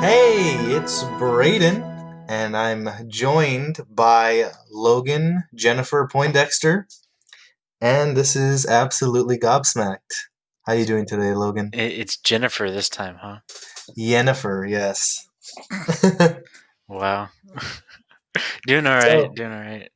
Hey, it's Brayden, and I'm joined by Logan, Jennifer Poindexter, and this is absolutely gobsmacked. How you doing today, Logan? It's Jennifer this time, huh? Yennefer, yes. Wow. Doing all right. So, Doing all right.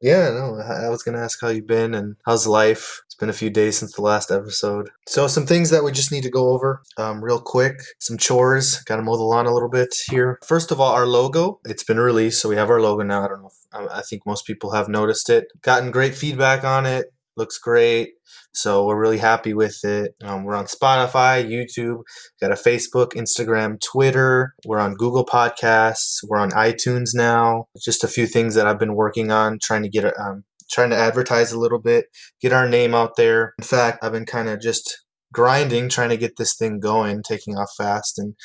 yeah, no, I was gonna ask how you've been and how's life. It's been a few days since the last episode. So, some things that we just need to go over real quick. Some chores. Got to mow the lawn a little bit here. First of all, our logo. It's been released, so we have our logo now. I don't know. I think most people have noticed it. Gotten great feedback on it. Looks great. So we're really happy with it. We're on Spotify, YouTube, got a Facebook, Instagram, Twitter. We're on Google Podcasts. We're on iTunes now. Just a few things that I've been working on, trying to advertise a little bit, get our name out there. In fact, I've been kind of just grinding, trying to get this thing going, taking off fast. And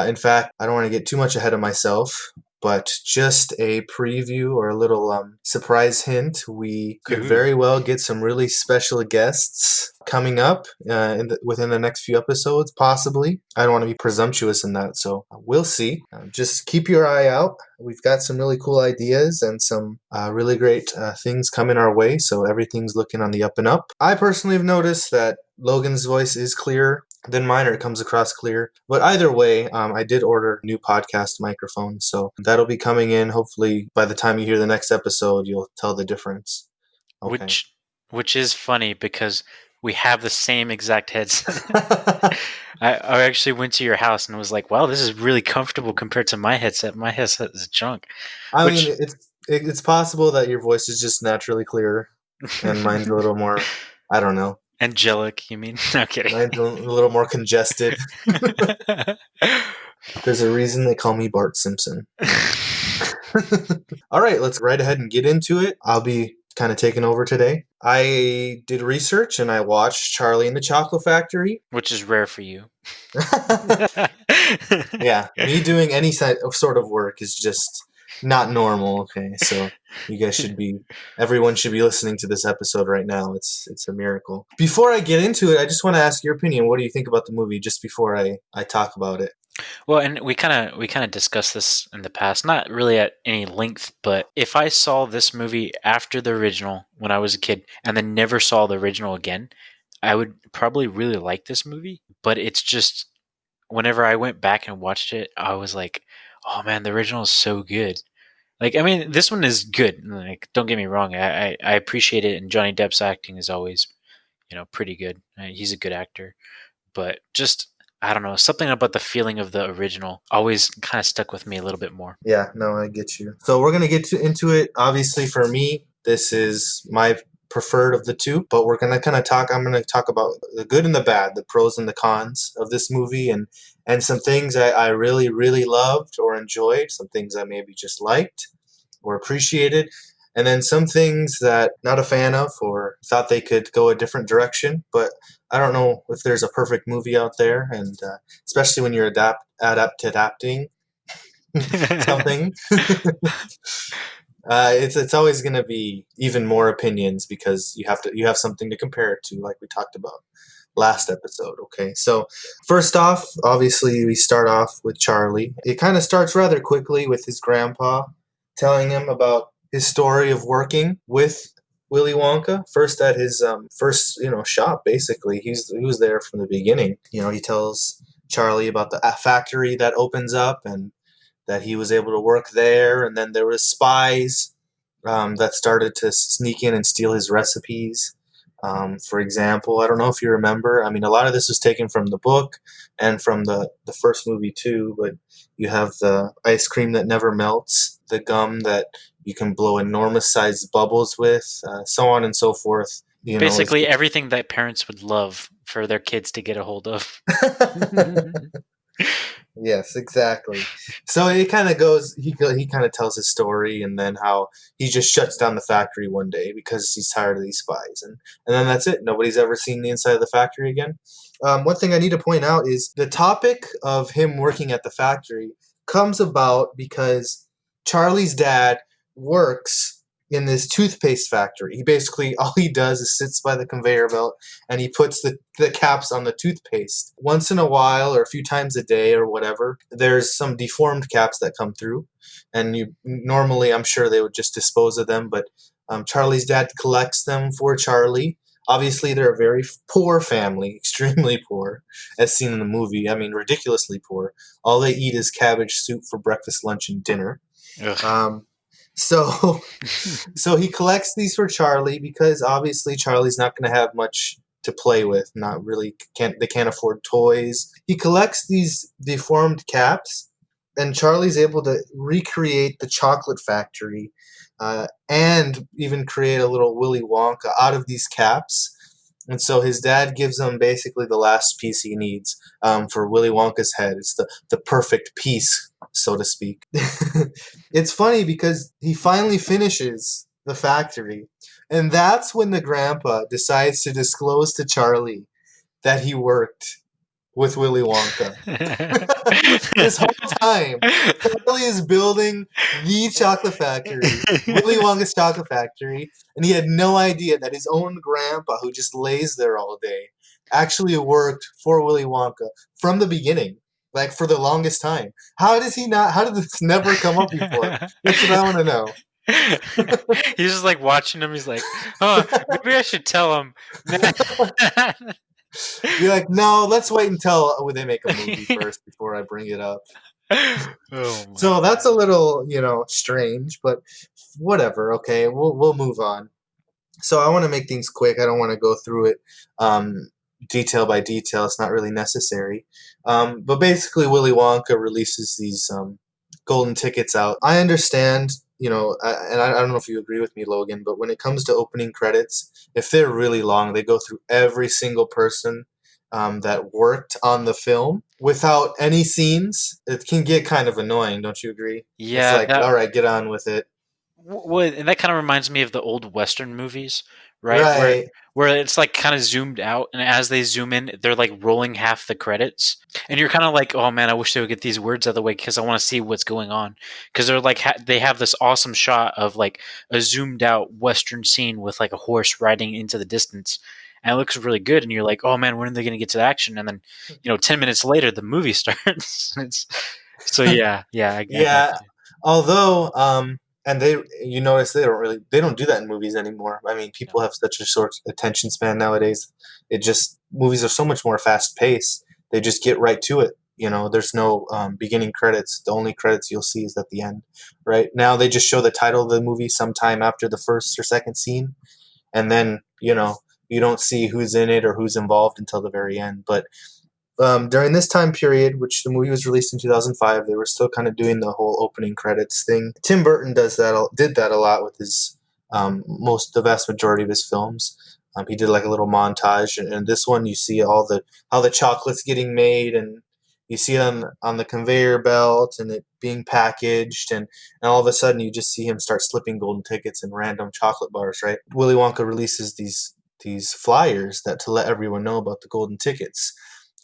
in fact, I don't want to get too much ahead of myself, but just a preview or a little surprise hint. We could Ooh. very well get some really special guests coming up within the next few episodes, possibly. I don't want to be presumptuous in that, so we'll see. Just keep your eye out. We've got some really cool ideas and some really great things coming our way, so everything's looking on the up and up. I personally have noticed that Logan's voice is clearer than mine, or it comes across clear. But either way, I did order new podcast microphones, so that'll be coming in. Hopefully, by the time you hear the next episode, you'll tell the difference. Okay. Which which is funny because we have the same exact headset. I actually went to your house and was like, "Wow, this is really comfortable compared to my headset. My headset is junk." I mean, Which it's possible that your voice is just naturally clearer, and mine's a little more. I don't know. angelic, you mean? No kidding. Mine's a little more congested. There's a reason they call me Bart Simpson. All right, let's right ahead and get into it. I'll be kind of taking over today. I did research and I watched Charlie and the Chocolate Factory. Which is rare for you. Yeah, me doing any sort of work is just not normal. Okay, so you guys everyone should be listening to this episode right now. It's a miracle. Before I get into it, I just want to ask your opinion. What do you think about the movie? Just before I talk about it. Well, and we kind of discussed this in the past, not really at any length, but if I saw this movie after the original when I was a kid and then never saw the original again, I would probably really like this movie. But it's just whenever I went back and watched it, I was like, "Oh man, the original is so good." Like, I mean, this one is good. Like, don't get me wrong, I appreciate it, and Johnny Depp's acting is always, pretty good. He's a good actor, but just I don't know, something about the feeling of the original always kind of stuck with me a little bit more. Yeah, no, I get you. So we're gonna into it. Obviously, for me, this is my preferred of the two. But we're gonna kind of talk. I'm gonna talk about the good and the bad, the pros and the cons of this movie, and some things I really really loved or enjoyed, some things I maybe just liked or appreciated, and then some things that not a fan of or thought they could go a different direction. But I don't know if there's a perfect movie out there, and especially when you're adapting something. It's always going to be even more opinions because you have something to compare it to, like we talked about last episode. Okay, so first off, obviously we start off with Charlie. It kind of starts rather quickly with his grandpa telling him about his story of working with Willy Wonka. First at his first shop. Basically, he was there from the beginning. He tells Charlie about the factory that opens up and that he was able to work there, and then there was spies that started to sneak in and steal his recipes. For example, I don't know if you remember. I mean, a lot of this was taken from the book and from the first movie too. But you have the ice cream that never melts, the gum that you can blow enormous sized bubbles with, so on and so forth. Is Basically, everything that parents would love for their kids to get a hold of. Yes, exactly. So it kind of goes. He kind of tells his story, and then how he just shuts down the factory one day because he's tired of these spies, and then that's it. Nobody's ever seen the inside of the factory again. One thing I need to point out is the topic of him working at the factory comes about because Charlie's dad works in this toothpaste factory. He basically, all he does is sits by the conveyor belt and he puts the caps on the toothpaste. Once in a while, or a few times a day, or whatever, there's some deformed caps that come through. And you normally, I'm sure they would just dispose of them, but Charlie's dad collects them for Charlie. Obviously, they're a very poor family, extremely poor, as seen in the movie. I mean, ridiculously poor. All they eat is cabbage soup for breakfast, lunch, and dinner. Ugh. Um, so so he collects these for Charlie because obviously Charlie's not going to have much to play with. Not really, can't afford toys. He collects these deformed caps, and Charlie's able to recreate the chocolate factory, and even create a little Willy Wonka out of these caps. And so his dad gives him basically the last piece he needs, for Willy Wonka's head. It's the perfect piece, so to speak. It's funny because he finally finishes the factory, and that's when the grandpa decides to disclose to Charlie that he worked with Willy Wonka. This whole time, Charlie is building the chocolate factory, Willy Wonka's chocolate factory, and he had no idea that his own grandpa, who just lays there all day, actually worked for Willy Wonka from the beginning, like for the longest time. How does he not? How did this never come up before? That's what I want to know. He's just like watching him. He's like, "Oh, maybe I should tell him." Be like, no, let's wait until they make a movie first before I bring it up. Oh my So that's god! a little, strange, but whatever. Okay, we'll move on. So I want to make things quick. I don't want to go through it detail by detail. It's not really necessary. But basically, Willy Wonka releases these golden tickets out. I understand, and I don't know if you agree with me, Logan, but when it comes to opening credits, if they're really long, they go through every single person that worked on the film without any scenes. It can get kind of annoying, don't you agree? It's Yeah, like, all right, get on with it. well, and that kind of reminds me of the old Western movies, right? Where Right. where it's like kind of zoomed out, and as they zoom in, they're like rolling half the credits, and you're kind of like, oh man, I wish they would get these words out of the way because I want to see what's going on. Because they're like they have this awesome shot of like a zoomed out Western scene with like a horse riding into the distance. And it looks really good, and you're like, "Oh man, when are they going to get to the action?" And then, 10 minutes later, the movie starts. So yeah, I got Yeah. you. Although, and you notice they don't do that in movies anymore. I mean, No. people have such a short attention span nowadays. Movies are so much more fast paced. They just get right to it. There's no beginning credits. The only credits you'll see is at the end. Right now, they just show the title of the movie sometime after the first or second scene, and then you don't see who's in it or who's involved until the very end. But during this time period, which the movie was released in 2005, they were still kind of doing the whole opening credits thing. Tim Burton did that a lot with his the vast majority of his films. He did like a little montage, and this one you see how the chocolate's getting made, and you see it on the conveyor belt and it being packaged, and all of a sudden you just see him start slipping golden tickets and random chocolate bars. Right, Willy Wonka releases these flyers that to let everyone know about the golden tickets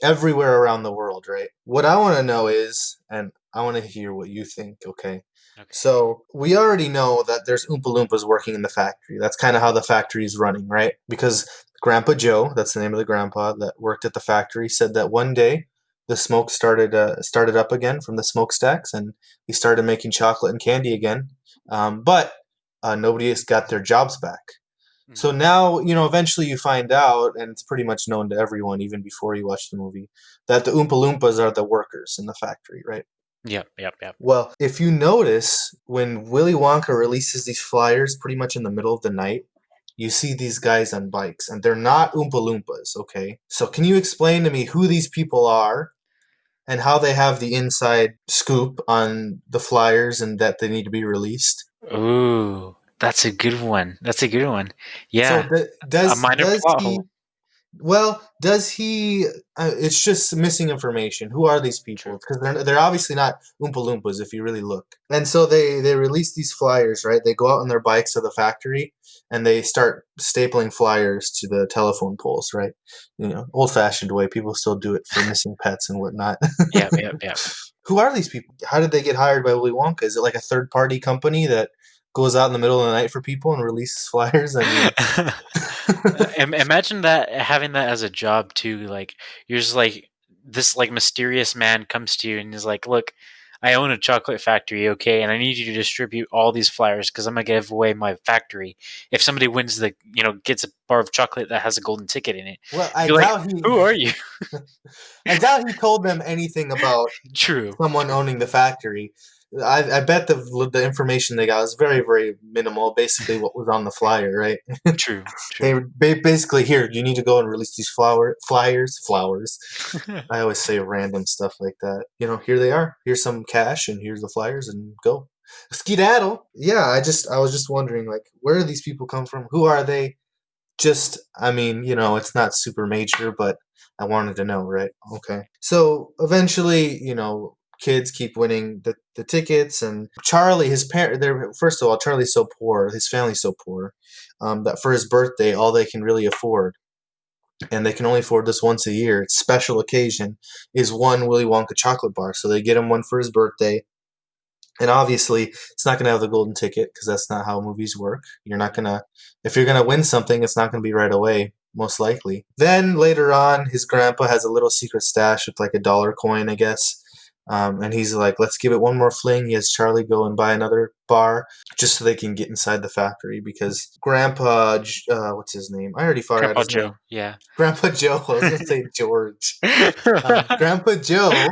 everywhere around the world, right? What I want to know is, and I want to hear what you think, okay? Okay. So we already know that there's Oompa Loompas working in the factory. That's kind of how the factory is running, right? Because Grandpa Joe, that's the name of the grandpa that worked at the factory, said that one day the smoke started up again from the smokestacks, and he started making chocolate and candy again. But nobody has got their jobs back. So Mhm. now, eventually you find out, and it's pretty much known to everyone, even before you watch the movie, that the Oompa Loompas are the workers in the factory, right? Yep, yep, yep. Well, if you notice, when Willy Wonka releases these flyers pretty much in the middle of the night, you see these guys on bikes, and they're not Oompa Loompas, okay? So can you explain to me who these people are and how they have the inside scoop on the flyers and that they need to be released? Ooh, that's a good one. That's a good one. So Yeah, a minor does plot he hole. Well, does he? It's just missing information. Who are these people? True. Because they're obviously not Oompa Loompas if you really look. And so they release these flyers, right? They go out on their bikes to the factory and they start stapling flyers to the telephone poles, right? Old fashioned way. People still do it for missing pets and whatnot. Yep, yep, yep. Who are these people? How did they get hired by Willy Wonka? Is it like a third party company that goes out in the middle of the night for people and releases flyers. I mean, Imagine that having that as a job too. Like you're just like this like mysterious man comes to you and is like, "Look, I own a chocolate factory, okay, and I need you to distribute all these flyers because I'm gonna give away my factory. If somebody wins gets a bar of chocolate that has a golden ticket in it, well, you'd be like, who are you? I doubt he told them anything about True, someone true, owning the factory. I bet the information they got was very, very minimal. Basically, what was on the flyer, right? true, They true. were basically, here. You need to go and release these flowers. I always say random stuff like that. Here they are. Here's some cash, and here's the flyers, and go skedaddle. Yeah, I was just wondering, like, where do these people come from? Who are they? Just, I mean, it's not super major, but I wanted to know, right? Okay. So eventually, kids keep winning the tickets, and Charlie, his parent, they're first of all, Charlie's so poor, his family's so poor, that for his birthday, all they can really afford, and they can only afford this once a year. It's a special occasion, is one Willy Wonka chocolate bar. So they get him one for his birthday, and obviously, it's not going to have the golden ticket because that's not how movies work. You're not going to, if you're going to win something, it's not going to be right away, most likely. Then later on, his grandpa has a little secret stash with like a dollar coin, I guess. And he's like, let's give it one more fling. He has Charlie go and buy another bar just so they can get inside the factory because Grandpa, what's his name? I already forgot Grandpa his name. Joe, yeah. Grandpa Joe. I was going to say George. Grandpa Joe,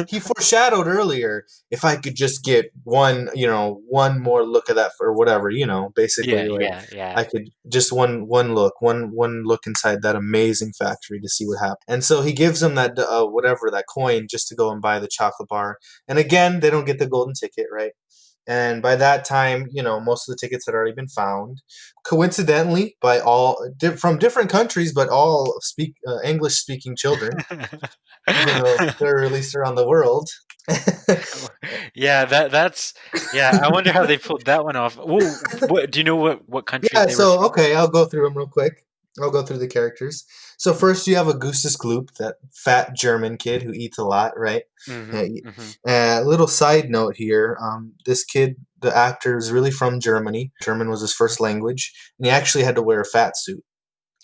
he foreshadowed earlier, if I could just get one more look at that or whatever, basically Yeah, like yeah, yeah. I could just one look inside that amazing factory to see what happened. And so he gives him that whatever that coin just to go and buy the chocolate bar. And again, they don't get the golden ticket, right? And by that time, most of the tickets had already been found, coincidentally, by all from different countries, but all speak English-speaking children, even though they're released around the world. Yeah, that's yeah. I wonder how they pulled that one off. What do you know? What countries Yeah, they were so from? okay, I'll go through them real quick. I'll go through the characters. So first, you have Augustus Gloop, that fat German kid who eats a lot, right? Mm-hmm. Mm-hmm. Little side note here: this kid, the actor, is really from Germany. German was his first language, and he actually had to wear a fat suit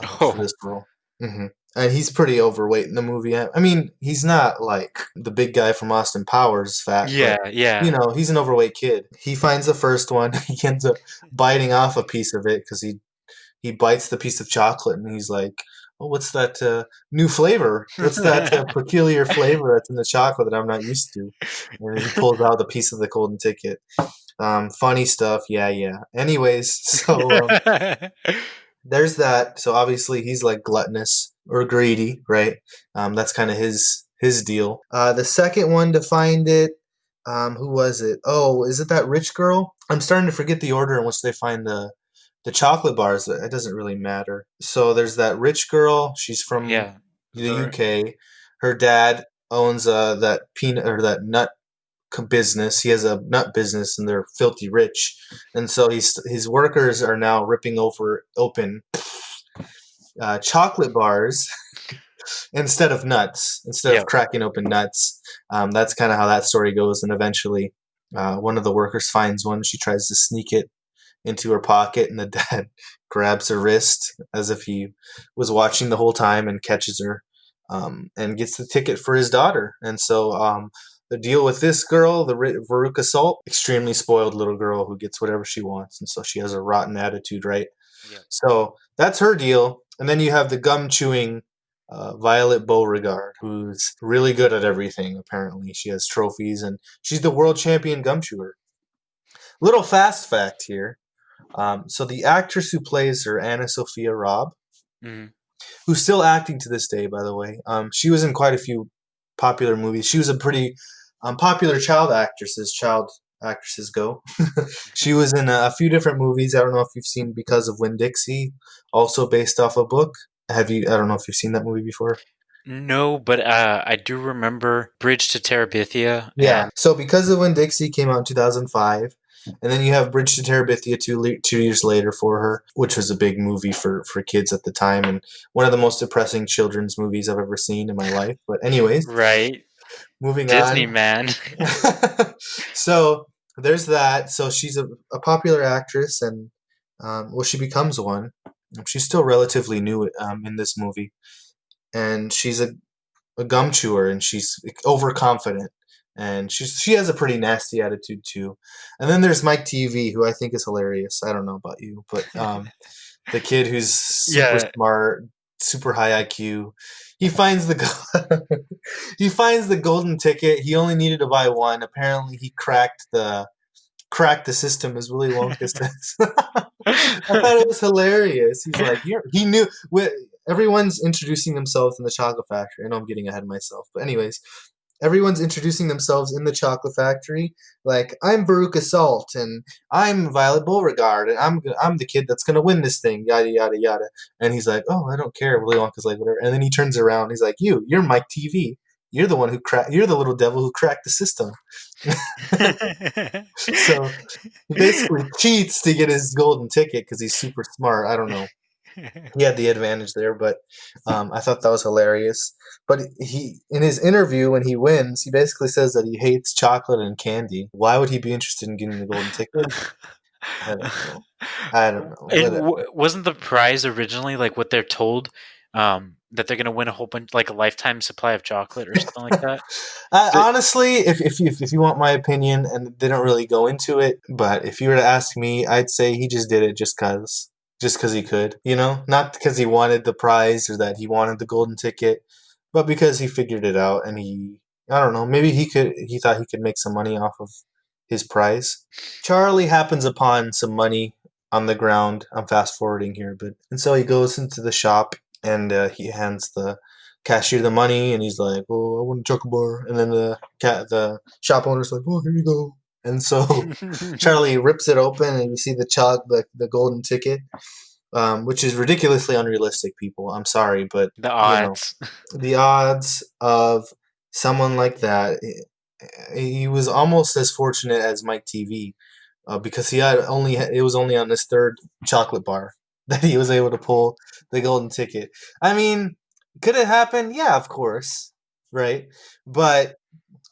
for Oh, this role. hmm And he's pretty overweight in the movie. I mean, he's not like the big guy from Austin Powers fat, but yeah, yeah. he's an overweight kid. He finds the first one. He ends up biting off a piece of it because he bites the piece of chocolate and he's like, "Oh, what's that new flavor? What's that peculiar flavor that's in the chocolate that I'm not used to?" And then he pulls out the piece of the golden ticket. Funny stuff. Yeah, yeah. Anyways, so there's that. So obviously he's like gluttonous or greedy, right? That's kind of his deal. The second one to find it, who was it? Oh, is it that rich girl? I'm starting to forget the order in which they find the chocolate bars. It doesn't really matter. So there's that rich girl. She's from Yeah. the The UK. Her dad owns that peanut or that nut business. He has a nut business, and they're filthy rich. And so his workers are now ripping open chocolate bars instead of nuts, instead of yeah. cracking open nuts. That's kind of how that story goes. And eventually, one of the workers finds one. She tries to sneak it into her pocket, and the dad grabs her wrist as if he was watching the whole time and catches her, and gets the ticket for his daughter. And so the deal with this girl, the Veruca Salt, extremely spoiled little girl who gets whatever she wants, and so she has a rotten attitude, right? Yeah. So that's her deal. And then you have the gum chewing Violet Beauregard, who's really good at everything, apparently. She has trophies, and she's the world champion gum chewer. Little fast fact here. So the actress who plays her, Anna Sophia Robb, Hmm. who's still acting to this day, by the way. She was in quite a few popular movies. She was a pretty popular child actresses go. She was in a few different movies. I don't know if you've seen Because of Winn-Dixie, also based off a book. Have you? I don't know if you've seen that movie before. No, but I do remember Bridge to Terabithia, Yeah. and So Because of Winn-Dixie came out in 2005. And then you have Bridge to Terabithia 2 years later for her, which was a big movie for kids at the time, and one of the most depressing children's movies I've ever seen in my life. But anyways, right, moving Disney on. man. So there's that. So she's a popular actress, and well, she becomes one. She's still relatively new in this movie, and she's a gum chewer, and she's overconfident, and she has a pretty nasty attitude too. And then there's Mike TV, who I think is hilarious. I don't know about you, but the kid who's super Yeah. smart, super high IQ. He finds the he finds the golden ticket. He only needed to buy one. Apparently, he cracked the system, as Willy Wonka says. I thought it was hilarious. He's like, he knew. Everyone's introducing themselves in the chocolate factory. I know I'm getting ahead of myself, but anyways, everyone's introducing themselves in the chocolate factory. Like, I'm Baruch Assault, and I'm Violet Beauregard, and I'm the kid that's gonna win this thing. Yada yada yada. And he's like, oh, I don't care. Willy Wonka's like, whatever. And then he turns around. He's like, you're Mike TV. You're the one who cracked. You're the little devil who cracked the system. So he basically cheats to get his golden ticket because he's super smart. I don't know. He had the advantage there, but I thought that was hilarious. But he, in his interview when he wins, he basically says that he hates chocolate and candy. Why would he be interested in getting the golden ticket? I don't know. I don't know. And Whatever. wasn't the prize originally like what they're told, that they're gonna win a whole bunch, like a lifetime supply of chocolate or something like that? Honestly, if you want my opinion, and they don't really go into it, but if you were to ask me, I'd say he just did it just cause he could, not because he wanted the prize or that he wanted the golden ticket, but because he figured it out, and I don't know, maybe he thought he could make some money off of his prize. Charlie happens upon some money on the ground. I'm fast forwarding here, and so he goes into the shop, and he hands the cashier the money, and he's like, "Oh, I want a chocolate bar." And then the shop owner's like, "Oh, here you go." And so Charlie rips it open, and you see the golden ticket, which is ridiculously unrealistic. People, I'm sorry, but The odds. the odds of someone like that. He was almost as fortunate as Mike TV, because it was only on his third chocolate bar that he was able to pull the golden ticket. I mean, could it happen? Yeah, of course, right? But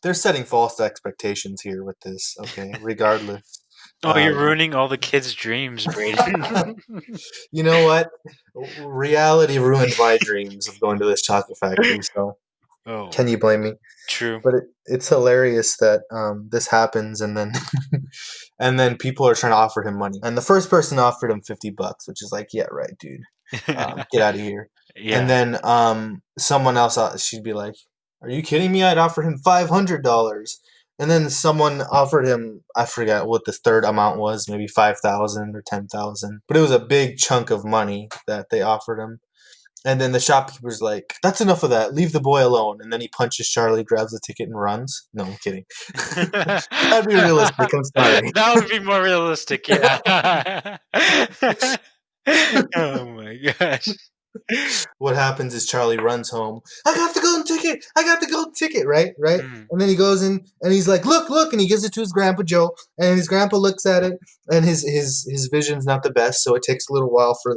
they're setting false expectations here with this. Okay, regardless. Oh, you're Um, ruining all the kids' dreams, Brayden. you know what? Reality ruined my dreams of going to this chocolate factory. So Oh, can you blame me? true. But it's hilarious that this happens, and then and then people are trying to offer him money, and the first person offered him $50, which is like, yeah, right, dude, get out of here. And Yeah. then someone else, she'd be like, are you kidding me? I'd offer him $500. And then someone offered him, I forget what the third amount was, maybe 5,000 or 10,000, but it was a big chunk of money that they offered him. And then the shopkeeper's like, that's enough of that. Leave the boy alone. And then he punches Charlie, grabs the ticket, and runs. No, I'm kidding. That'd be realistic. I'm sorry. That would be more realistic, yeah. Oh my gosh. What happens is Charlie runs home. I got the golden ticket. I got the golden ticket. Right, right. Mm. And then he goes in and he's like, look, look, and he gives it to his grandpa Joe. And his grandpa looks at it, and his vision's not the best, so it takes a little while for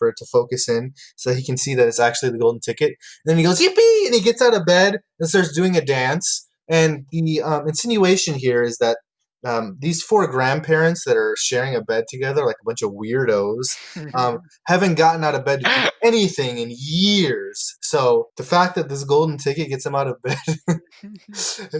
it to focus in, so he can see that it's actually the golden ticket. And then he goes yippee, and he gets out of bed and starts doing a dance. And the insinuation here is that these four grandparents that are sharing a bed together, like a bunch of weirdos, haven't gotten out of bed to do anything in years. So the fact that this golden ticket gets him out of bed,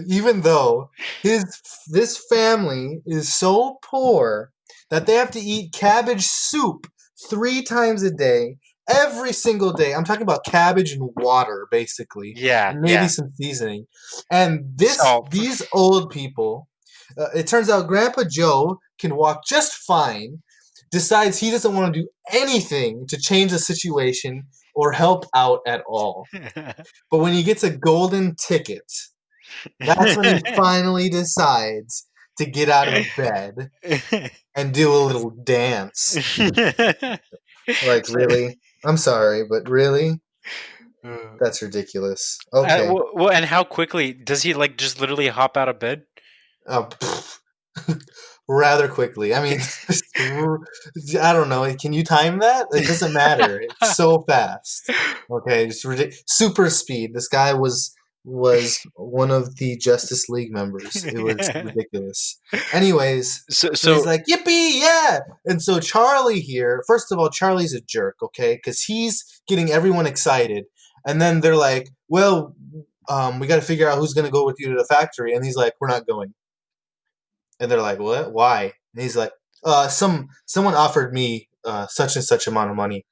even though this family is so poor that they have to eat cabbage soup 3 times a day, every single day. I'm talking about cabbage and water, basically, Yeah, and maybe yeah. some seasoning. And Salt. these old people, it turns out Grandpa Joe can walk just fine, decides he doesn't want to do anything to change the situation or help out at all. But when he gets a golden ticket, that's when he finally decides to get out of bed and do a little dance. Like, So- really? I'm sorry, but really? Uh, That's ridiculous. Okay. well, and how quickly does he like just literally hop out of bed? Uh, rather quickly. I mean, I don't know. Can you time that? It doesn't matter. It's so fast. Okay, just super speed. This guy was was one of the Justice League members. It was ridiculous. Anyways, so so he's so like, "Yippee, yeah!" And so Charlie here, first of all, Charlie's a jerk, okay, because he's getting everyone excited, and then they're like, "Well, we got to figure out who's going to go with you to the factory," and he's like, "We're not going." And they're like, "What? Why?" And he's like, someone offered me such and such amount of money.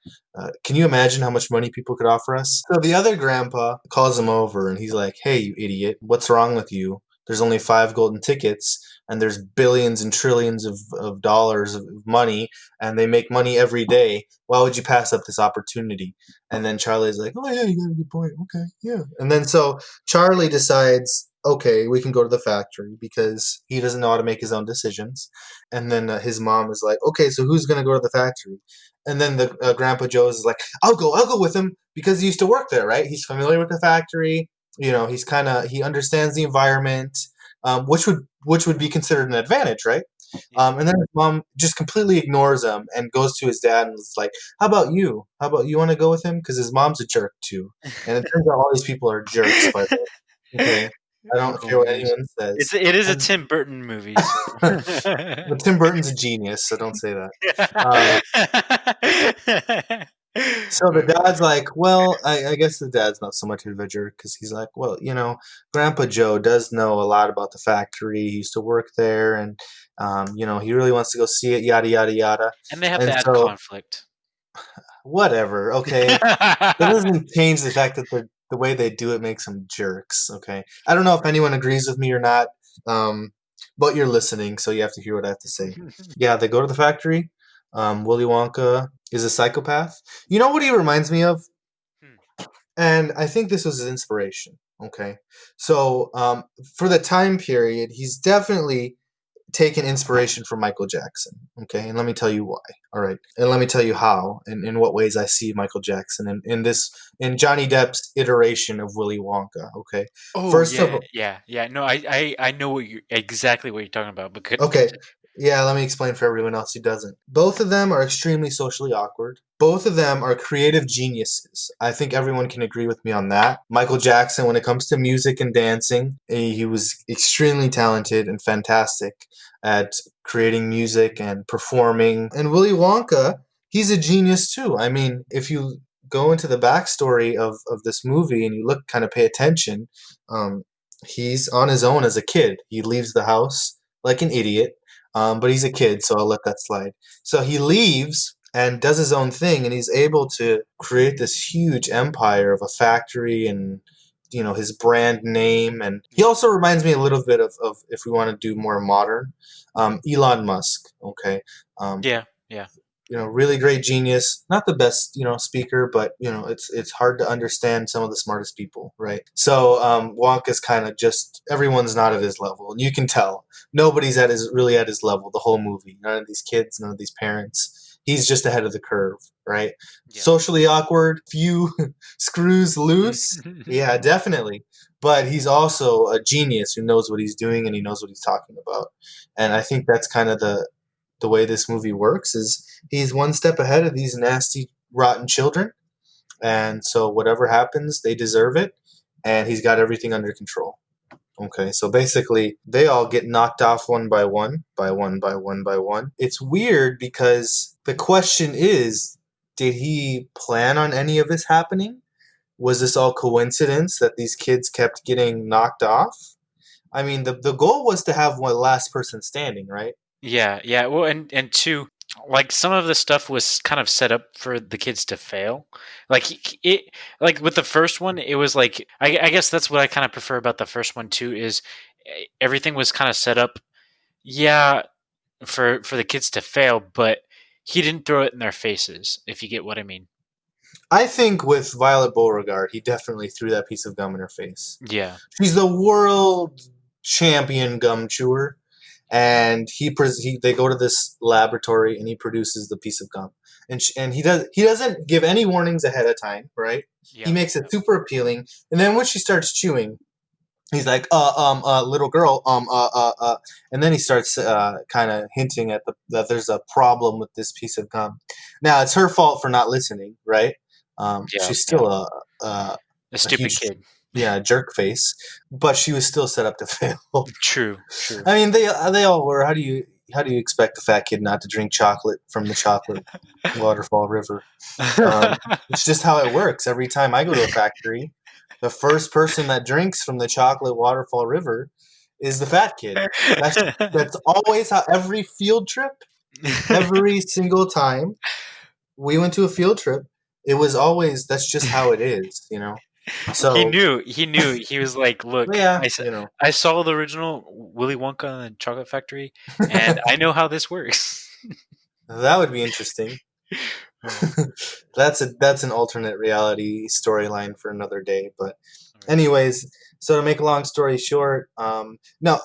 Can you imagine how much money people could offer us?" So the other grandpa calls him over and he's like, "Hey, you idiot! What's wrong with you? There's only 5 golden tickets, and there's billions and trillions of dollars of money, and they make money every day. Why would you pass up this opportunity?" And then Charlie's like, "Oh yeah, you got a good point. Okay, yeah." And then so Charlie decides, okay, we can go to the factory because he doesn't know how to make his own decisions. And then his mom is like, okay, so who's going to go to the factory? And then the Grandpa Joe's is like, I'll go with him because he used to work there, right? He's familiar with the factory. You know, he understands the environment, which would be considered an advantage, right? yeah. And then his mom just completely ignores him and goes to his dad and is like, "How about you? How about you want to go with him?" Because his mom's a jerk too. And it turns out all these people are jerks, by the way. Okay, I don't Oh care what man, anyone says. it is a And Tim Burton movie, so. but Tim Burton's a genius, so don't say that. Uh, so the dad's like, well, I guess the dad's not so much of a jerk because he's like, well, Grandpa Joe does know a lot about the factory. He used to work there, and he really wants to go see it, yada yada yada. And they have And to add so conflict. whatever, okay. That doesn't change the fact that the way they do it makes them jerks. Okay, I don't know if anyone agrees with me or not, um, but you're listening, so you have to hear what I have to say. Yeah, they go to the factory. Willy Wonka is a psychopath. You know what he reminds me of? Hmm. And I think this was his inspiration. Okay, so for the time period, he's definitely taken inspiration from Michael Jackson. Okay, and let me tell you why. All right, and let me tell you how and in what ways I see Michael Jackson in Johnny Depp's iteration of Willy Wonka. Okay, Oh first of yeah, all, yeah, yeah. No, I know exactly what you're talking about, but okay, yeah, let me explain for everyone else who doesn't. Both of them are extremely socially awkward. Both of them are creative geniuses. I think everyone can agree with me on that. Michael Jackson, when it comes to music and dancing, he was extremely talented and fantastic at creating music and performing. And Willy Wonka, he's a genius too. I mean, if you go into the backstory of this movie and you look, kind of pay attention, um, he's on his own as a kid. He leaves the house like an idiot. But he's a kid, so I'll let that slide. So he leaves and does his own thing, and he's able to create this huge empire of a factory and his brand name. And he yeah, also reminds me a little bit of if we want to do more modern, Elon Musk. Okay, um, yeah, yeah, really great genius. Not the best, speaker, but it's hard to understand some of the smartest people, right? So Wonka's kind of just everyone's not at his level, and you can tell nobody's really at his level the whole movie. None of these kids, none of these parents. He's just ahead of the curve, right? yeah. Socially awkward, few screws loose. Yeah, definitely. But he's also a genius who knows what he's doing and he knows what he's talking about. And I think that's kind of the way this movie works is he's one step ahead of these nasty rotten children, and so whatever happens they deserve it, and he's got everything under control. Okay, so basically they all get knocked off one by one by one by one by one. It's weird because the question is, did he plan on any of this happening? Was this all coincidence that these kids kept getting knocked off? I mean, the goal was to have one last person standing, right? Yeah, yeah. Well, and two, like some of the stuff was kind of set up for the kids to fail. Like like with the first one, it was like I guess that's what I kind of prefer about the first one too. Is everything was kind of set up, yeah, for the kids to fail, but he didn't throw it in their faces. If you get what I mean. I think with Violet Beauregard, he definitely threw that piece of gum in her face. Yeah, She's the world champion gum chewer, and they go to this laboratory and he produces the piece of gum, and he doesn't give any warnings ahead of time, right? He yeah, makes it super appealing, and then when she starts chewing, he's like, little girl, and then he starts kind of hinting at that there's a problem with this piece of gum. Now it's her fault for not listening, right? yeah, She's yeah. still a A a stupid huge kid. yeah, jerk face, but she was still set up to fail. True, true. I mean, they all were. How do you expect the fat kid not to drink chocolate from the chocolate waterfall river? It's just how it works. Every time I go to a factory, the first person that drinks from the chocolate waterfall river is the fat kid. That's always how every field trip, every single time we went to a field trip, it was always that's just how it is. He So knew. He knew. He was like, "Look, yeah, I saw the original Willy Wonka and the Chocolate Factory, and I know how this works." that would be interesting. Oh, That's an alternate reality storyline for another day. But right. anyways, so to make a long story short, no,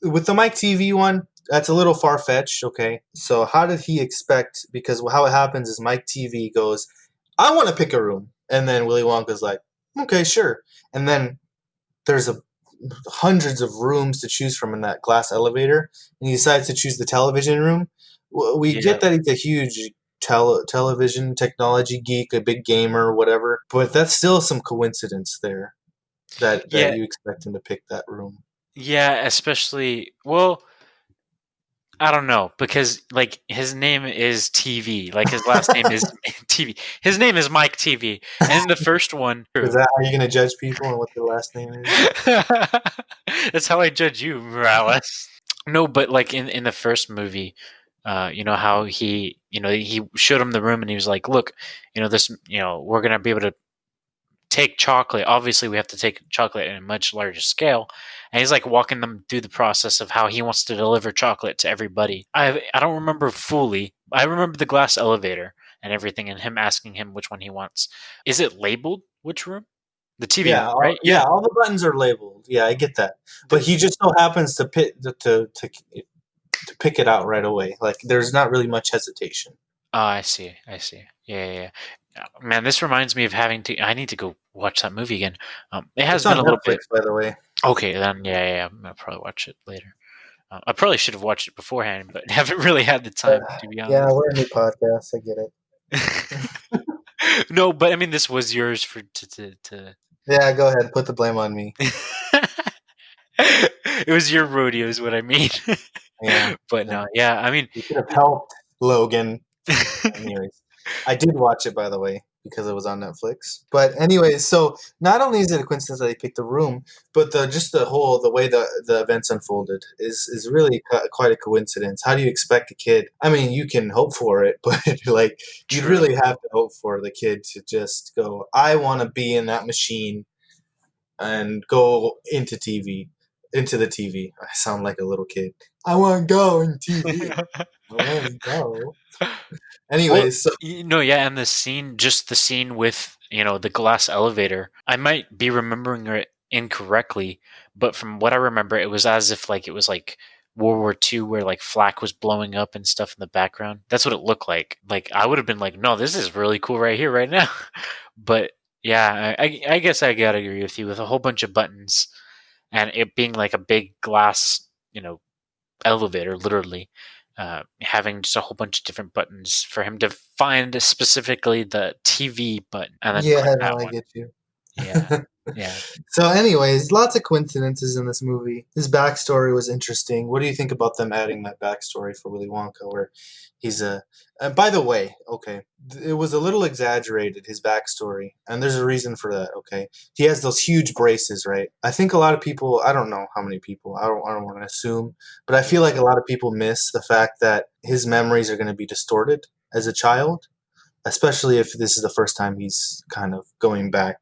with the Mike TV one, that's a little far fetched. Okay, so how did he expect? Because how it happens is Mike TV goes, "I want to pick a room," and then Willy Wonka's like, "Okay, sure," and then there's a hundreds of rooms to choose from in that glass elevator, and he decides to choose the television room. We Yeah, get that he's a huge television technology geek, a big gamer, whatever, but that's still some coincidence there that yeah, you expect him to pick that room. yeah. Especially, well, I don't know because like his name is TV, like his last name is TV. His name is Mike TV, and in the first one, Is true. that how you're gonna judge people and what their last name is? That's how I judge you, Morales. No, but like in the first movie, you know how he showed him the room and he was like, "Look, this, we're gonna be able to take chocolate. Obviously, we have to take chocolate in a much larger scale." And he's like walking them through the process of how he wants to deliver chocolate to everybody. I don't remember fully. I remember the glass elevator and everything, and him asking him which one he wants. Is it labeled which room? The TV Yeah, room, right? Yeah. all the buttons are labeled. Yeah, I get that, but The, he just so happens to pick it out right away. Like there's not really much hesitation. Oh, I see. I see. Yeah, yeah, yeah. Man, this reminds me of having to. I need to go watch that movie again. It has It's been on a little Netflix, bit. by the way. Okay, then yeah, yeah, yeah, I'm gonna probably watch it later. I probably should have watched it beforehand, but haven't really had the But time to be yeah, honest. we're a new podcast. I get it. No, but I mean, this was yours for to. Yeah, go ahead. Put the blame on me. It was your rodeo, is what I mean. Yeah, But yeah. no, yeah, I mean, You could have helped Logan. Anyways, I did watch it by the way because it was on Netflix. But anyways, so not only is it a coincidence that he picked the room, but the way the events unfolded is really quite a coincidence. How do you expect a kid? I mean, you can hope for it, but like you'd true. really have to hope for the kid to just go, "I want to be in that machine and go into the TV." I sound like a little kid. I want to go in TV. Let's go. Well, Anyways, so yeah, and just the scene with the glass elevator. I might be remembering it incorrectly, but from what I remember, it was as if like it was like World War II, where like flak was blowing up and stuff in the background. That's what it looked like. Like I would have been like, no, this is really cool right here, right now. But yeah, I guess I gotta agree with you with a whole bunch of buttons and it being like a big glass, elevator, literally, having just a whole bunch of different buttons for him to find specifically the TV button and then click yeah, that no, I one. get you. Yeah, yeah, So, anyways, lots of coincidences in this movie. His backstory was interesting. What do you think about them adding that backstory for Willy Wonka, where he's a? By the way, okay, it was a little exaggerated his backstory, and there's a reason for that. Okay, he has those huge braces, right? I think a lot of people. I don't know how many people. I don't want to assume, but I yeah, feel like a lot of people miss the fact that his memories are going to be distorted as a child, especially if this is the first time he's kind of going back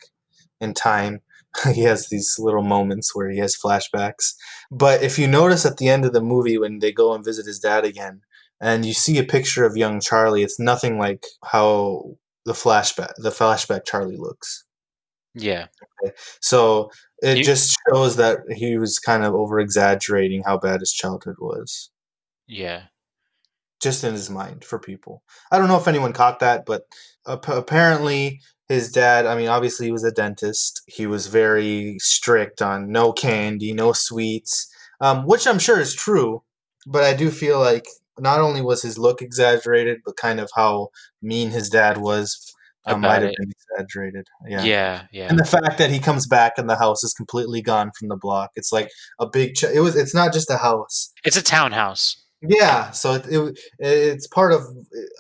in time. He has these little moments where he has flashbacks. But if you notice at the end of the movie when they go and visit his dad again, and you see a picture of young Charlie, it's nothing like how the flashback Charlie looks. yeah, Okay? So it you, just shows that he was kind of over exaggerating how bad his childhood was, yeah, just in his mind for people. I don't know if anyone caught that, but apparently his dad, I mean, obviously he was a dentist. He was very strict on no candy, no sweets, which I'm sure is true. But I do feel like not only was his look exaggerated, but kind of how mean his dad was. might about have it. been exaggerated. Yeah. Yeah, And yeah. the fact that he comes back and the house is completely gone from the block. It's like a big. It's not just a house. It's a townhouse. Yeah, so it's part of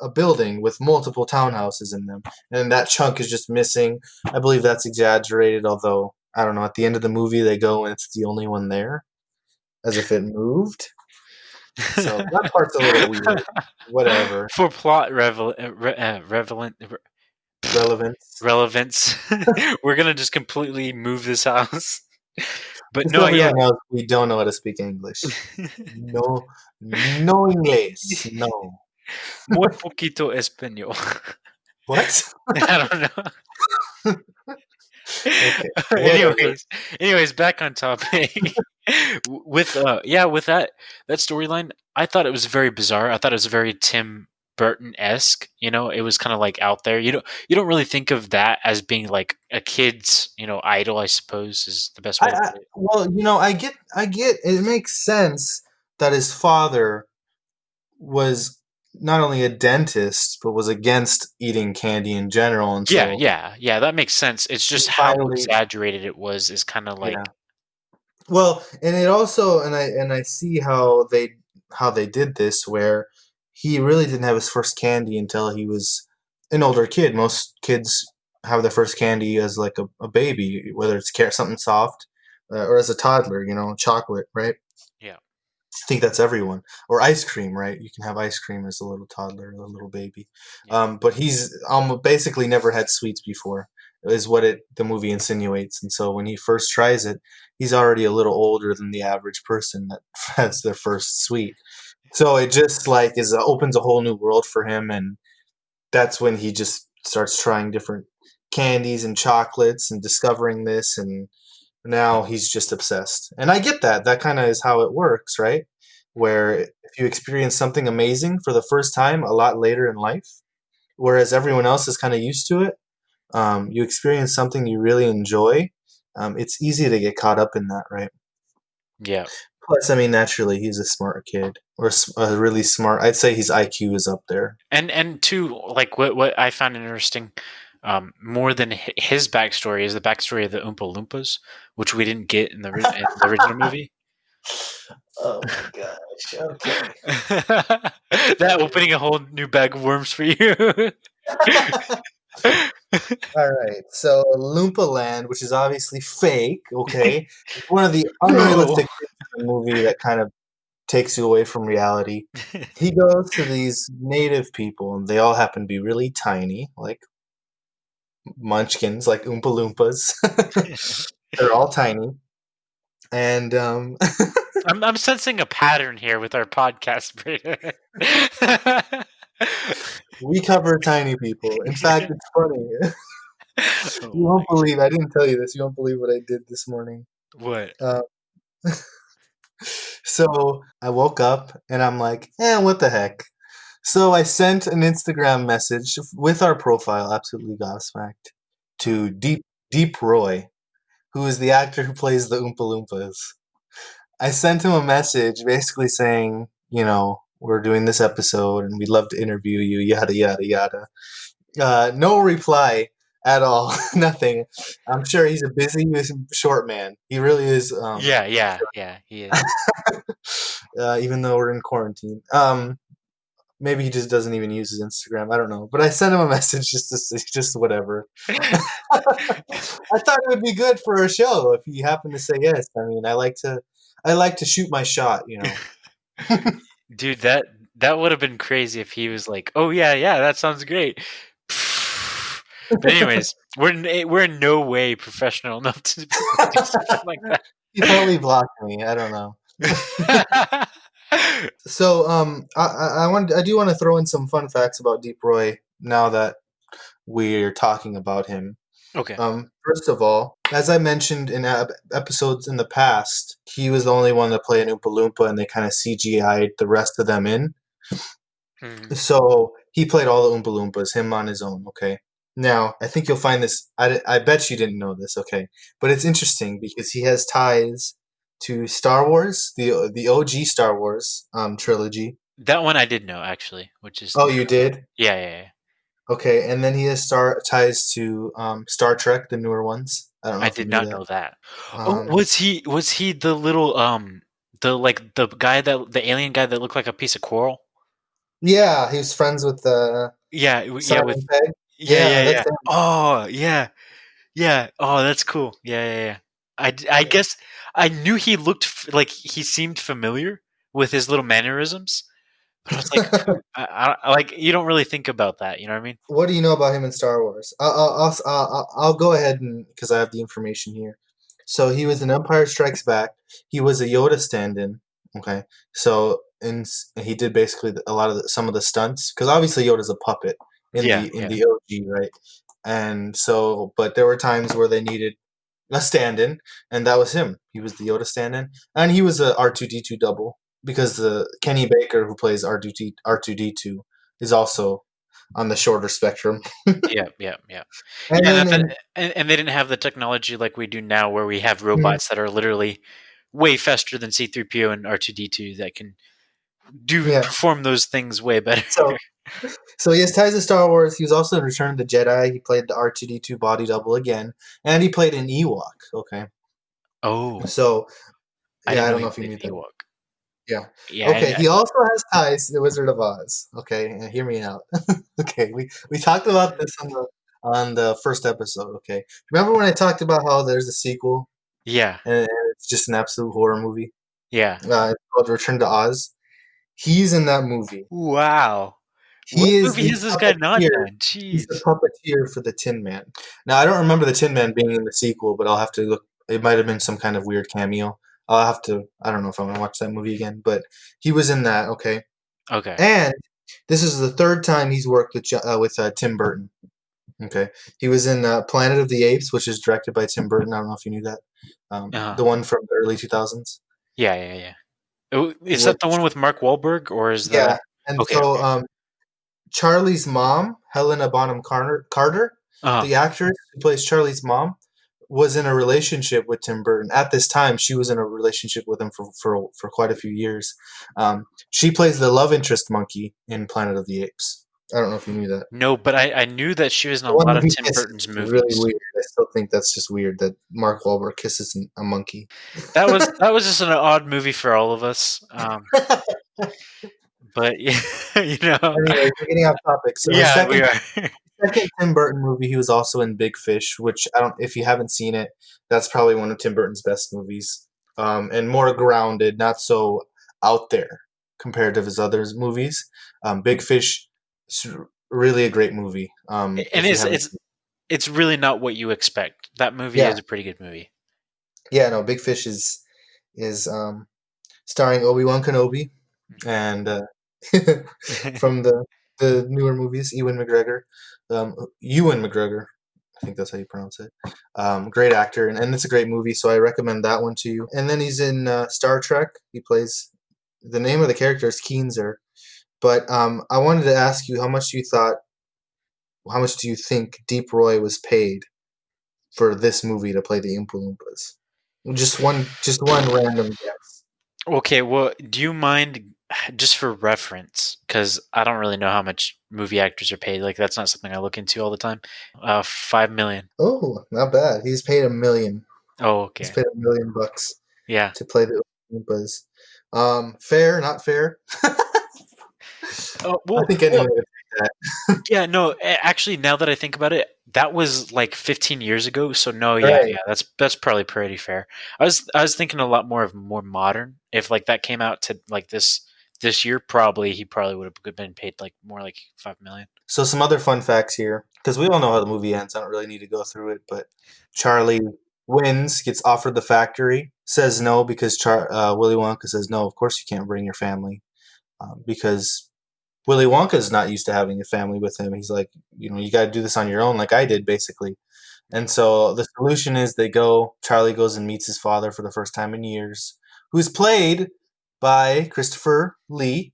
a building with multiple townhouses in them, and that chunk is just missing. I believe that's exaggerated, although I don't know. At the end of the movie, they go and it's the only one there, as if it moved. So that part's a little weird. Whatever. For plot Relevance. relevance, we're gonna just completely move this house. But Just so no, yeah. everyone knows, we don't know how to speak English. No, no English. No. Muy poquito español. What? I don't know. Okay, whatever. anyways, back on topic. With with that storyline, I thought it was very bizarre. I thought it was very Tim Burton esque. You know, it was kind of like out there. You don't really think of that as being like a kid's idol. I suppose is the best way to put it. Well, I get. It makes sense that his father was not only a dentist but was against eating candy in general, and Yeah, so yeah, yeah. That makes sense. It's he just how finally, exaggerated it was. Is kind of yeah. like Well, and it also, and I see how they did this, where he really didn't have his first candy until he was an older kid. Most kids have their first candy as like a baby, whether it's something soft, or as a toddler, chocolate, right? yeah, I think that's everyone. Or ice cream, right? You can have ice cream as a little toddler, a little baby. yeah. But he's basically never had sweets before, is what the movie insinuates. And so when he first tries it, he's already a little older than the average person that has their first sweet. So it just like opens a whole new world for him, and that's when he just starts trying different candies and chocolates and discovering this, and now he's just obsessed. And I get that. That kind of is how it works, right? Where if you experience something amazing for the first time a lot later in life, whereas everyone else is kind of used to it, you experience something you really enjoy. It's easy to get caught up in that, right? Yeah. Plus, I mean, naturally, he's a smart kid, or really smart. I'd say his IQ is up there. And two, like what I found interesting, more than his backstory is the backstory of the Oompa Loompas, which we didn't get in in the original movie. Oh my gosh. Okay. That opening a whole new bag of worms for you. All right, so Loompa Land, which is obviously fake, okay, it's one of the unrealistic things in the movie that kind of takes you away from reality. He goes to these native people, and they all happen to be really tiny, like munchkins, like Oompa Loompas. They're all tiny, and I'm sensing a pattern here with our podcast, Brayden. we cover tiny people. In fact, it's funny. You Oh my! won't believe. I didn't tell you this. You won't believe what I did this morning. What? Uh, so I woke up and I'm like, what the heck? So I sent an Instagram message with our profile, absolutely gobsmacked, to Deep Roy, who is the actor who plays the Oompa Loompas. I sent him a message basically saying, we're doing this episode and we'd love to interview you, yada, yada, yada. No reply at all. Nothing. I'm sure he's a busy, short man. He really is. Yeah, yeah, yeah. He is. Even though we're in quarantine. Maybe he just doesn't even use his Instagram. I don't know. But I sent him a message just to say, just whatever. I thought it would be good for a show if he happened to say yes. I mean, I like to shoot my shot. Dude, that would have been crazy if he was like, "Oh yeah, yeah, that sounds great." But anyways, we're in no way professional enough to do something like He probably blocked me. I don't know. that. So, I do want to throw in some fun facts about Deep Roy now that we're talking about him. Okay. First of all, as I mentioned in episodes in the past, he was the only one to play an Oompa Loompa, and they kind of CGI'd the rest of them in. Mhm. So he played all the Oompa Loompas, him on his own. Okay. Now, I think you'll find this. I bet you didn't know this. Okay, but it's interesting because he has ties to Star Wars, the OG Star Wars trilogy. That one I did know actually, which is Oh, you did? yeah, yeah, yeah. Okay, and then he has ties to Star Trek, the newer ones. I don't know I if you did knew not that. know that. Oh, Um, was he the little the like the guy that the alien guy that looked like a piece of coral? yeah, he was friends with Yeah, yeah, with Simon Pegg. yeah, Yeah, yeah, that's yeah. him. Oh, yeah, yeah. Oh, that's cool. Yeah, yeah, yeah. I And guess I knew he looked like he seemed familiar with his little mannerisms, but I was like, who? Like you don't really think about that. You know what I mean? what do you know about him in Star Wars? I'll go ahead and because I have the information here. So he was in Empire Strikes Back. He was a Yoda stand-in. Okay, so he did basically a lot of some of the stunts because obviously Yoda's a puppet Yeah, in yeah, the OG, right? And so, but there were times where they needed a stand-in, and that was him. He was the Yoda stand-in, and he was a R2D2 double because the Kenny Baker who plays R2D2 is also on the shorter spectrum. yeah, yeah, yeah. And Yeah, then and they didn't have the technology like we do now, where we have mhm, robots that are literally way faster than C-3PO and R2D2 that can do yeah. perform those things way better. So he has ties to Star Wars. He was also in Return of the Jedi. He played the R2D2 body double again, and he played an Ewok. Okay, Oh, so I yeah, didn't I know don't he know if you played knew an that. Ewok. Yeah. Yeah, Okay. He also has ties to the Wizard of Oz. Okay, and hear me out. Okay, we talked about this on the first episode. Okay, remember when I talked about how there's a sequel yeah, and it's just an absolute horror movie? yeah. It's called Return to Oz. He's in that movie. Wow. What He is movie the has this guy not puppeteer. done? He's the Jeez. puppeteer for the Tin Man. Now I don't remember the Tin Man being in the sequel, but I'll have to look. It might have been some kind of weird cameo. I'll have to. I don't know if I want to watch that movie again, but he was in that. Okay. Okay. And this is the third time he's worked with Tim Burton. Okay, he was in Planet of the Apes, which is directed by Tim Burton. I don't know if you knew that. Uh-huh. The one from the early 2000s. Yeah, yeah, yeah. Oh, He is that the worked. one with Mark Wahlberg, or is Yeah, that and okay? so Okay. Charlie's mom, Helena Bonham Carter, Uh-huh. the actress who plays Charlie's mom, was in a relationship with Tim Burton. At this time, she was in a relationship with him for quite a few years. She plays the love interest monkey in Planet of the Apes. I don't know if you knew that. No, but I knew that she was in The a one lot that of he Tim kisses Burton's is really movies. weird. I still think that's just weird that Mark Wahlberg kisses a monkey. That was just an odd movie for all of us. But yeah, you know, Anyways, we're getting off topic. So his yeah, we second are. second Tim Burton movie, he was also in Big Fish, which I don't. If you haven't seen it, that's probably one of Tim Burton's best movies, and more grounded, not so out there compared to his other movies. Big Fish is really a great movie. And If you haven't seen it. it's really not what you expect. That movie Yeah, is a pretty good movie. yeah, no, Big Fish is starring Obi Wan Kenobi and from the newer movies, Ewan McGregor. I think that's how you pronounce it. Great actor, and it's a great movie, so I recommend that one to you. And then he's in Star Trek. He plays the name of the character is Keenzer. But I wanted to ask you how much do you think Deep Roy was paid for this movie to play the Oompa Loompas? Just one random guess. Okay, well, do you mind just for reference? Because I don't really know how much movie actors are paid. Like that's not something I look into all the time. 5 million. Oh, not bad. He's paid a million. Oh, He's okay. paid $1 million Yeah. to play the Oompas. Fair, not fair. Oh I well, think well, anyone would take that. yeah. No, actually, now that I think about it, that was like 15 years ago. So no, yeah, Right. yeah. That's probably pretty fair. I was thinking a lot more of more modern. If like that came out to like this year, probably he probably would have been paid like more like 5 million. So some other fun facts here, because we all know how the movie ends. I don't really need to go through it, but Charlie wins, gets offered the factory, says no because Willy Wonka says no. Of course you can't bring your family because Willy Wonka is not used to having a family with him. He's like, you got to do this on your own, like I did, basically. And Yeah. so the solution is Charlie goes and meets his father for the first time in years, who's played by Christopher Lee,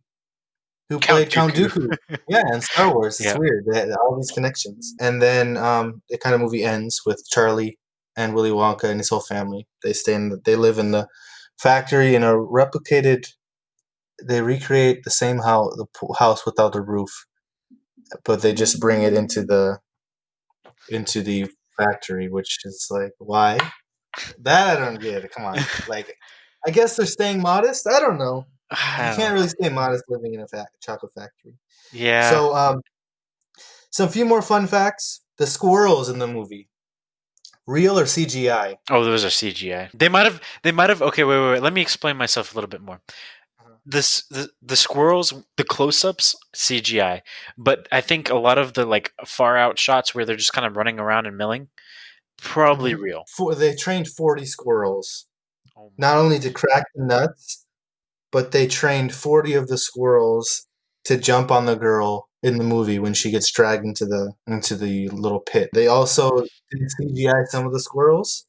who Count played Count Dooku. Dooku. Yeah, in Star Wars. It's Yeah. weird. They had all these connections. And then the kind of movie ends with Charlie and Willy Wonka and his whole family. They live in the factory in a replicated. They recreate the same house, house without a roof, but they just bring it into the factory, which is like why that I don't get it. Come on, like I guess they're staying modest. I don't know. You I don't can't know. really stay modest living in a chocolate factory. Yeah. So, so a few more fun facts. The squirrels in the movie, real or CGI? Oh, those are CGI. They might have. Okay, wait. Let me explain myself a little bit more. The squirrels, the close-ups, CGI, but I think a lot of the like far out shots where they're just kind of running around and milling, probably Mm-hmm. real. They trained 40 squirrels, Oh my not only to gosh. crack the nuts, but they trained 40 of the squirrels to jump on the girl in the movie when she gets dragged into the little pit. They also did CGI some of the squirrels,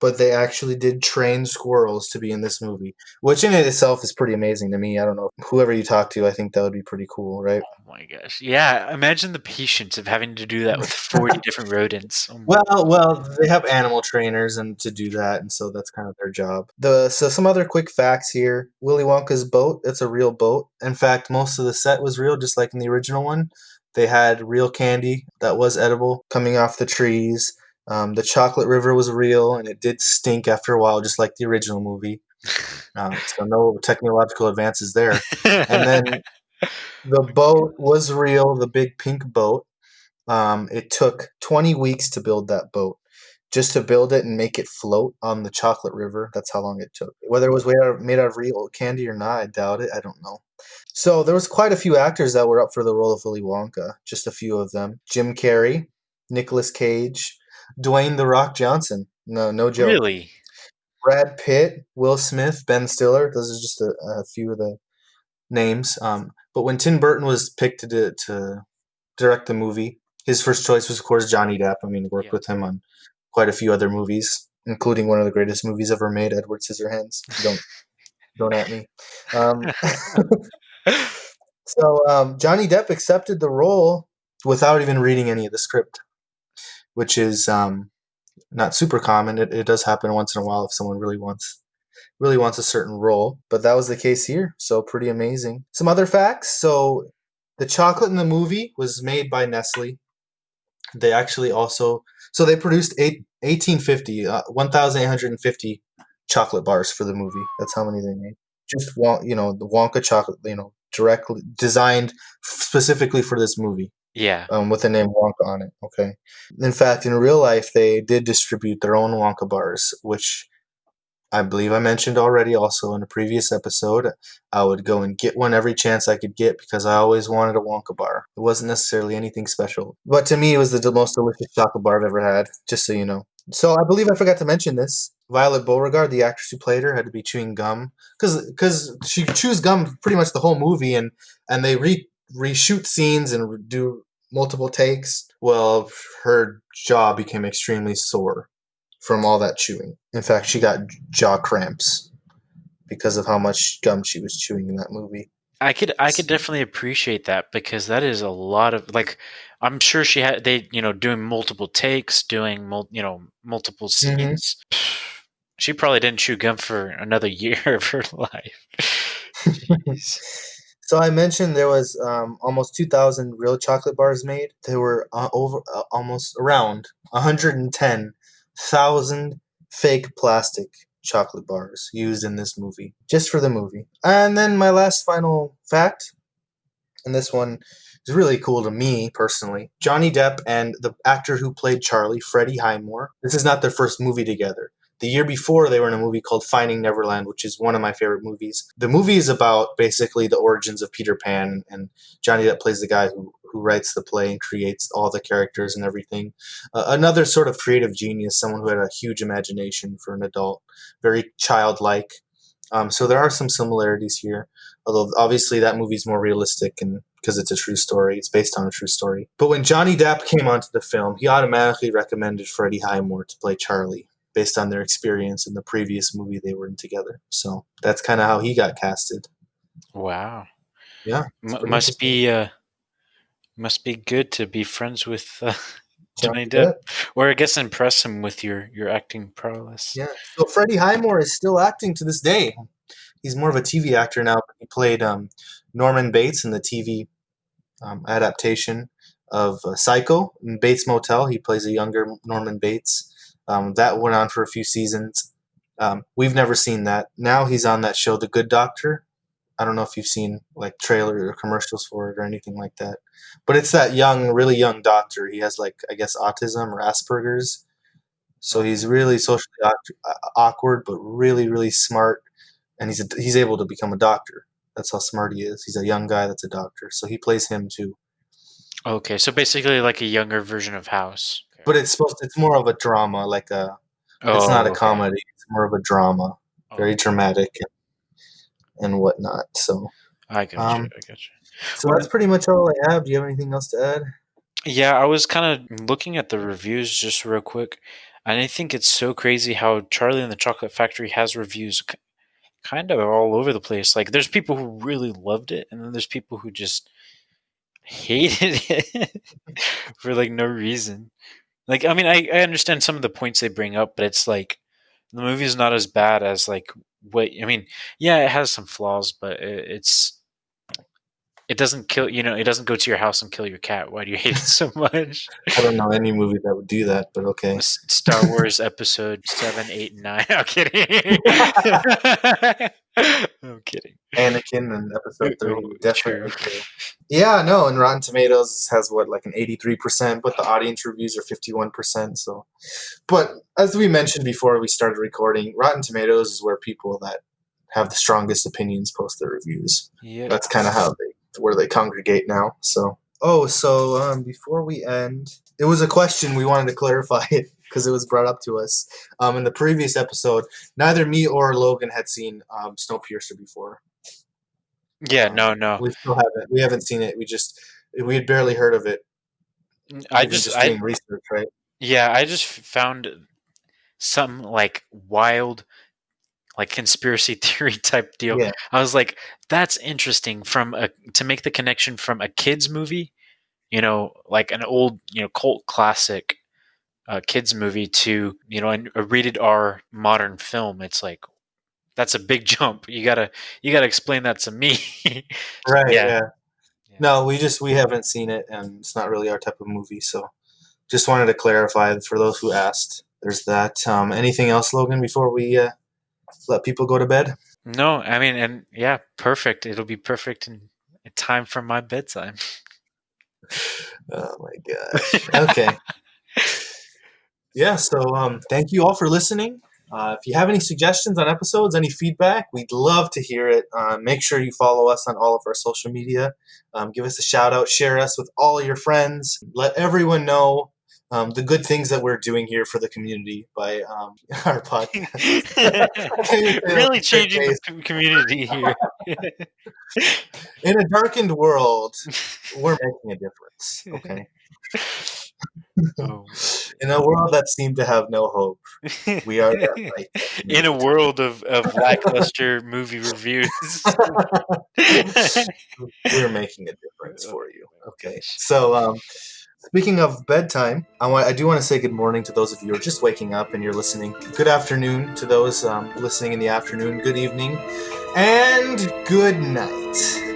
but they actually did train squirrels to be in this movie, which in it itself is pretty amazing to me. I don't know. Whoever you talk to, I think that would be pretty cool, right? Oh my gosh. Yeah, imagine the patience of having to do that with 40 different rodents. Oh my. Well, they have animal trainers and to do that, and so that's kind of their job. So some other quick facts here: Willy Wonka's boat, it's a real boat. In fact, most of the set was real, just like in the original one. They had real candy that was edible coming off the trees. The chocolate river was real, and it did stink after a while, just like the original movie. So no technological advances there. And then the boat was real, the big pink boat. It took 20 weeks to build that boat. Just to build it and make it float on the chocolate river. That's how long it took. Whether it was made out of real candy or not, I doubt it. I don't know. So there was quite a few actors that were up for the role of Willy Wonka. Just a few of them: Jim Carrey, Nicolas Cage, Dwayne the Rock Johnson. No, no joke. Really? Brad Pitt, Will Smith, Ben Stiller. Those are just a few of the names. But when Tim Burton was picked to direct the movie, his first choice was, of course, Johnny Depp. I mean, worked Yeah. with him on quite a few other movies, including one of the greatest movies ever made, Edward Scissorhands. Don't at me. Um, so Johnny Depp accepted the role without even reading any of the script, which is not super common. It does happen once in a while if someone really wants a certain role, but that was the case here. So pretty amazing. Some other facts. So the chocolate in the movie was made by Nestle. They actually also they produced 1850 1850 chocolate bars for the movie. That's how many they made. Just the Wonka chocolate, directly designed specifically for this movie, Yeah. with the name Wonka on it. Okay. In fact, in real life, they did distribute their own Wonka bars, which I believe I mentioned already also in a previous episode. I would go and get one every chance I could get because I always wanted a Wonka bar. It wasn't necessarily anything special, but to me, it was the most delicious chocolate bar I've ever had, just so you know. So I believe I forgot to mention this. Violet Beauregard, the actress who played her, had to be chewing gum because she chews gum pretty much the whole movie, and they reshoot scenes and do multiple takes. Well, her jaw became extremely sore from all that chewing. In fact, she got jaw cramps because of how much gum she was chewing in that movie. I could definitely appreciate that because that is a lot of like I'm sure she had doing multiple takes, doing multiple Mm-hmm. scenes. She probably didn't chew gum for another year of her life. Jeez. So I mentioned there was almost 2,000 real chocolate bars made. There were over almost around 110,000 fake plastic chocolate bars used in this movie, just for the movie. And then my last final fact, and this one is really cool to me personally. Johnny Depp and the actor who played Charlie, Freddie Highmore, this is not their first movie together. The year before, they were in a movie called Finding Neverland, which is one of my favorite movies. The movie is about basically the origins of Peter Pan, and Johnny Depp plays the guy who writes the play and creates all the characters and everything. Another sort of creative genius, someone who had a huge imagination for an adult, very childlike. So there are some similarities here, although obviously that movie's more realistic and because it's a true story. It's based on a true story. But when Johnny Depp came onto the film, he automatically recommended Freddie Highmore to play Charlie based on their experience in the previous movie they were in together. So that's kind of how he got casted. Wow. Yeah, it's M- pretty must interesting. be uh must be good to be friends with Johnny Johnny Depp, Depp. or I guess impress him with your acting prowess. Yeah. So Freddie Highmore is still acting to this day. He's more of a TV actor now. He played Norman Bates in the TV adaptation of Psycho in Bates Motel. He plays a younger Norman Bates. That went on for a few seasons. We've never seen that. Now he's on that show, The Good Doctor. I don't know if you've seen like trailers or commercials for it or anything like that. But it's that young, really young doctor. He has like I guess autism or Asperger's. So he's Okay. really socially awkward, but really, really smart, and he's able to become a doctor. That's how smart he is. He's a young guy that's a doctor, so he plays him too. Okay, so basically like a younger version of House. Okay. But it's more of a drama, like a it's not a Oh, okay. comedy. It's more of a drama, very Oh, dramatic and whatnot. So I got you. um, I got you. so Well, that's pretty much all I have. Do you have anything else to add? yeah, I was kind of looking at the reviews just real quick, and I think it's so crazy how Charlie and the Chocolate Factory has reviews kind of all over the place. Like, there's people who really loved it, and then there's people who just hated it for like no reason. Like, I mean, I understand some of the points they bring up, but it's like the movie's not as bad as like what I mean. Yeah, it has some flaws, but it doesn't kill. It doesn't go to your house and kill your cat. Why do you hate it so much? I don't know any movie that would do that, but okay. Star Wars Episode 7, 8, and 9. I'm kidding. I'm kidding. Anakin in Episode Oh, 3, true. definitely true. Yeah, no, and Rotten Tomatoes has what like an 83%, but the audience reviews are 51%. So, but as we mentioned before we started recording, Rotten Tomatoes is where people that have the strongest opinions post their reviews. Yep. That's kind of how they congregate now. So, before we end, it was a question we wanted to clarify because it was brought up to us in the previous episode. Neither me or Logan had seen Snowpiercer before. Yeah. No. No. We still haven't. We haven't seen it. We had barely heard of it, I even just just I doing research, right? yeah. I just found some like wild like conspiracy theory type deal. Yeah, I was like, that's interesting to make the connection from a kids movie, like an old, cult classic kids movie to, a rated R modern film. It's like that's a big jump. You gotta explain that to me. So, right. yeah. Yeah. Yeah. No, we haven't seen it, and it's not really our type of movie. So, just wanted to clarify for those who asked. There's that. Anything else, Logan? Before we let people go to bed? No, I mean, and yeah, perfect. It'll be perfect in time for my bedtime. Oh my gosh. Okay. Yeah, so thank you all for listening. If you have any suggestions on episodes, any feedback, we'd love to hear it. Make sure you follow us on all of our social media. Give us a shout out, share us with all your friends. Let everyone know the good things that we're doing here for the community by our podcast. I can't even say that with Really a straight changing the face. community here. In a darkened world, we're making a difference, okay? Oh my In a world that seemed to have no hope, we are that light that we In a needed. world of lackluster movie reviews. We're making a difference Oh for you. my Okay. gosh. So, speaking of bedtime, I do want to say good morning to those of you who are just waking up and you're listening. Good afternoon to those listening in the afternoon. Good evening, and good night.